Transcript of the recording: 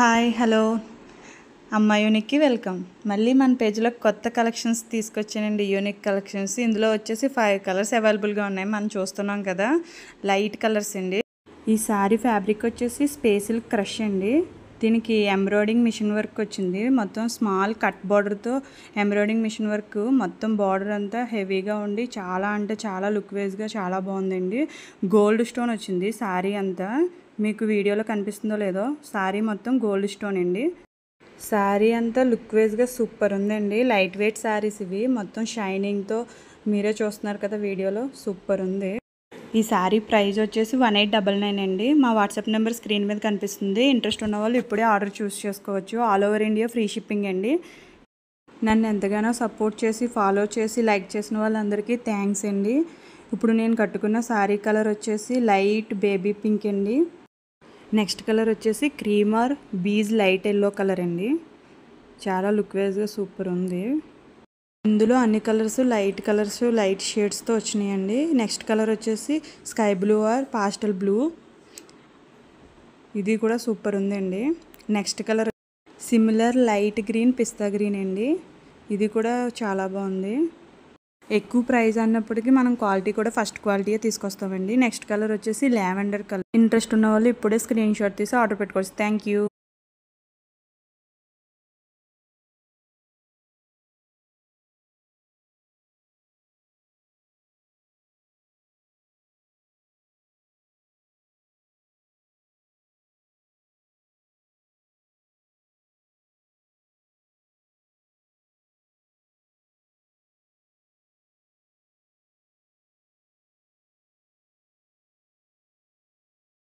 Hi hello అమ్మ యూనిక్కి welcome. మళ్ళీ మన పేజ్లో కొత్త కలెక్షన్స్ తీసుకొచ్చానండి. యూనిక్ కలెక్షన్స్ ఇందులో వచ్చేసి 5 కలర్స్ అవైలబుల్గా ఉన్నాయి. మనం చూస్తున్నాం కదా, లైట్ కలర్స్ అండి. ఈ సారీ ఫ్యాబ్రిక్ వచ్చేసి స్పేసిల్ క్రష్ అండి. దీనికి ఎంబ్రాయిడింగ్ మిషన్ వర్క్ వచ్చింది. మొత్తం స్మాల్ కట్ బార్డర్తో ఎంబ్రాయిడింగ్ మిషన్ వర్క్, మొత్తం బార్డర్ అంతా హెవీగా ఉండి చాలా అంటే చాలా లుక్ వైజ్గా చాలా బాగుందండి. గోల్డ్ స్టోన్ వచ్చింది సారీ అంతా. మీకు వీడియోలో కనిపిస్తుందో లేదో, సారీ మొత్తం గోల్డ్ స్టోన్ అండి. సారీ అంతా లుక్ వైజ్గా సూపర్ ఉందండి. లైట్ వెయిట్ సారీస్ ఇవి, మొత్తం షైనింగ్తో మీరే చూస్తున్నారు కదా వీడియోలో, సూపర్ ఉంది. ఈ సారీ ప్రైస్ వచ్చేసి 1899 అండి. మా వాట్సాప్ నెంబర్ స్క్రీన్ మీద కనిపిస్తుంది. ఇంట్రెస్ట్ ఉన్న వాళ్ళు ఇప్పుడే ఆర్డర్ చూస్ చేసుకోవచ్చు. All over India free shipping అండి. నన్ను ఎంతగానో సపోర్ట్ చేసి ఫాలో చేసి లైక్ చేసిన వాళ్ళందరికీ థ్యాంక్స్ అండి. ఇప్పుడు నేను కట్టుకున్న సారీ కలర్ వచ్చేసి లైట్ బేబీ పింక్ అండి. నెక్స్ట్ కలర్ వచ్చేసి cream or beige light yellow colour అండి. చాలా లుక్ వైజ్గా సూపర్ ఉంది. ఇందులో అన్ని కలర్స్ లైట్ షేడ్స్తో వచ్చినాయండి. నెక్స్ట్ కలర్ వచ్చేసి sky blue or pastel blue, ఇది కూడా సూపర్ ఉందండి. Next colour similar light green pista green అండి. ఇది కూడా చాలా బాగుంది. ఎక్కువ ప్రైస్ అన్నప్పటికీ మనం క్వాలిటీ కూడా ఫస్ట్ క్వాలిటీయే తీసుకొస్తామండి. నెక్స్ట్ కలర్ వచ్చేసి లావెండర్ కలర్. ఇంట్రెస్ట్ ఉన్న వాళ్ళు ఇప్పుడే స్క్రీన్ షాట్ తీసి ఆర్డర్ పెట్టుకోవచ్చు. Thank you.